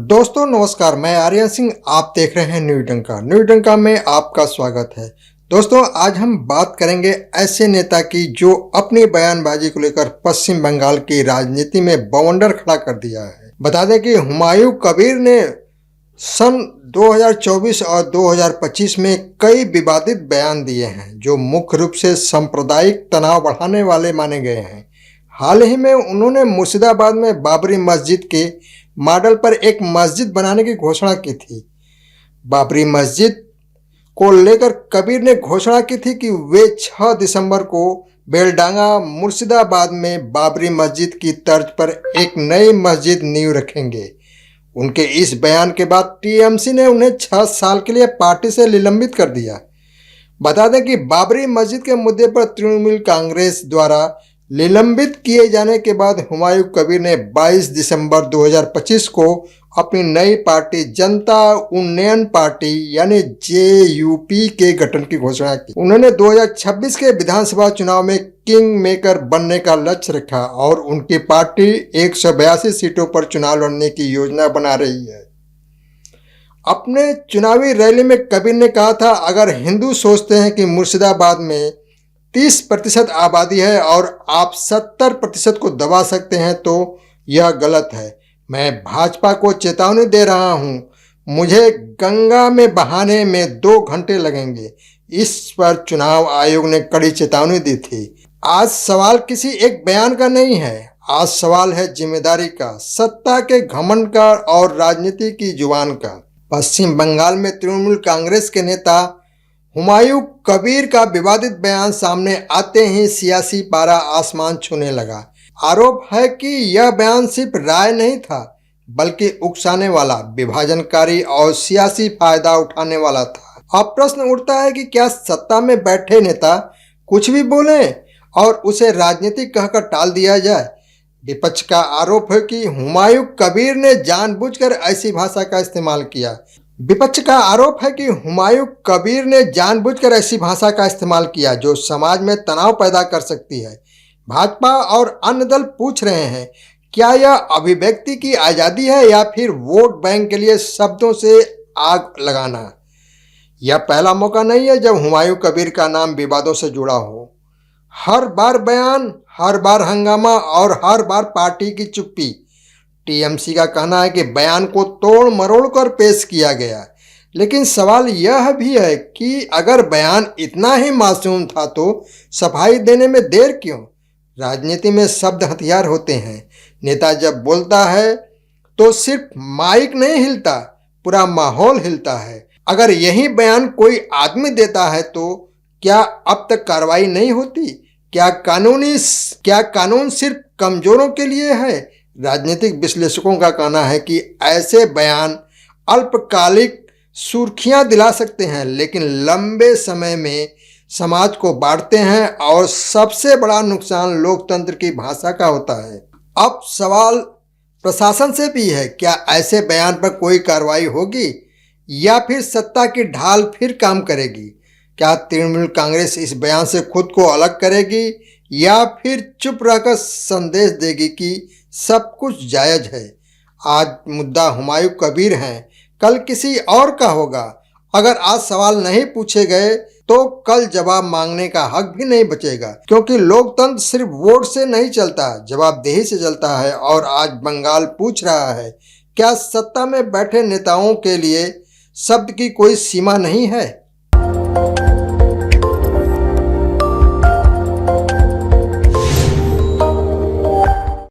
दोस्तों नमस्कार, मैं आर्यन सिंह। आप देख रहे हैं न्यू डंका में आपका स्वागत है। दोस्तों आज हम बात करेंगे ऐसे नेता की जो अपनी बयानबाजी को लेकर पश्चिम बंगाल की राजनीति में बवंडर खड़ा कर दिया है। बता दें कि हुमायूं कबीर ने सन 2024 और 2025 में कई विवादित बयान दिए हैं जो मुख्य रूप से सांप्रदायिक तनाव बढ़ाने वाले माने गए हैं। हाल ही में उन्होंने मुर्शिदाबाद में बाबरी मस्जिद के मॉडल पर एक मस्जिद बनाने की घोषणा की थी। बाबरी मस्जिद को लेकर कबीर ने घोषणा की थी कि वे 6 दिसंबर को बेलडांगा मुर्शिदाबाद में बाबरी मस्जिद की तर्ज पर एक नई मस्जिद नींव रखेंगे। उनके इस बयान के बाद टीएमसी ने उन्हें 6 साल के लिए पार्टी से निलंबित कर दिया। बता दें कि बाबरी मस्जिद के मुद्दे पर तृणमूल कांग्रेस द्वारा निलंबित किए जाने के बाद हुमायूं कबीर ने 22 दिसंबर 2025 को अपनी नई पार्टी जनता उन्नयन पार्टी यानी जेयूपी के गठन की घोषणा की। उन्होंने 2026 के विधानसभा चुनाव में किंग मेकर बनने का लक्ष्य रखा और उनकी पार्टी 182 सीटों पर चुनाव लड़ने की योजना बना रही है। अपने चुनावी रैली में कबीर ने कहा था, अगर हिंदू सोचते हैं कि मुर्शिदाबाद में 30% आबादी है और आप 70% को दबा सकते हैं तो यह गलत है। मैं भाजपा को चेतावनी दे रहा हूं, मुझे गंगा में बहाने में 2 घंटे लगेंगे। इस पर चुनाव आयोग ने कड़ी चेतावनी दी थी। आज सवाल किसी एक बयान का नहीं है, आज सवाल है जिम्मेदारी का, सत्ता के घमंड का और राजनीति की जुबान का। पश्चिम बंगाल में तृणमूल कांग्रेस के नेता हुमायूं कबीर का विवादित बयान सामने आते ही सियासी पारा आसमान छूने लगा। आरोप है कि यह बयान सिर्फ राय नहीं था बल्कि उकसाने वाला, विभाजनकारी और सियासी फायदा उठाने वाला था। अब प्रश्न उठता है कि क्या सत्ता में बैठे नेता कुछ भी बोलें और उसे राजनीतिक कहकर टाल दिया जाए। विपक्ष का आरोप है कि हुमायूं कबीर ने जानबूझकर ऐसी भाषा का इस्तेमाल किया। विपक्ष का आरोप है कि हुमायूं कबीर ने जानबूझकर ऐसी भाषा का इस्तेमाल किया जो समाज में तनाव पैदा कर सकती है। भाजपा और अन्य दल पूछ रहे हैं, क्या यह अभिव्यक्ति की आज़ादी है या फिर वोट बैंक के लिए शब्दों से आग लगाना। यह पहला मौका नहीं है जब हुमायूं कबीर का नाम विवादों से जुड़ा हो। हर बार बयान, हर बार हंगामा और हर बार पार्टी की चुप्पी। टीएमसी का कहना है कि बयान को तोड़ मरोड़ कर पेश किया गया, लेकिन सवाल यह भी है कि अगर बयान इतना ही मासूम था तो सफाई देने में देर क्यों। राजनीति में शब्द हथियार होते हैं। नेता जब बोलता है तो सिर्फ माइक नहीं हिलता, पूरा माहौल हिलता है। अगर यही बयान कोई आदमी देता है तो क्या अब तक कार्रवाई नहीं होती। क्या कानून सिर्फ कमजोरों के लिए है। राजनीतिक विश्लेषकों का कहना है कि ऐसे बयान अल्पकालिक सुर्खियां दिला सकते हैं लेकिन लंबे समय में समाज को बांटते हैं और सबसे बड़ा नुकसान लोकतंत्र की भाषा का होता है। अब सवाल प्रशासन से भी है, क्या ऐसे बयान पर कोई कार्रवाई होगी या फिर सत्ता की ढाल फिर काम करेगी। क्या तृणमूल कांग्रेस इस बयान से खुद को अलग करेगी या फिर चुप रहकर संदेश देगी कि सब कुछ जायज है। आज मुद्दा हुमायूं कबीर हैं, कल किसी और का होगा। अगर आज सवाल नहीं पूछे गए तो कल जवाब मांगने का हक भी नहीं बचेगा, क्योंकि लोकतंत्र सिर्फ वोट से नहीं चलता, जवाबदेही से चलता है। और आज बंगाल पूछ रहा है, क्या सत्ता में बैठे नेताओं के लिए शब्द की कोई सीमा नहीं है।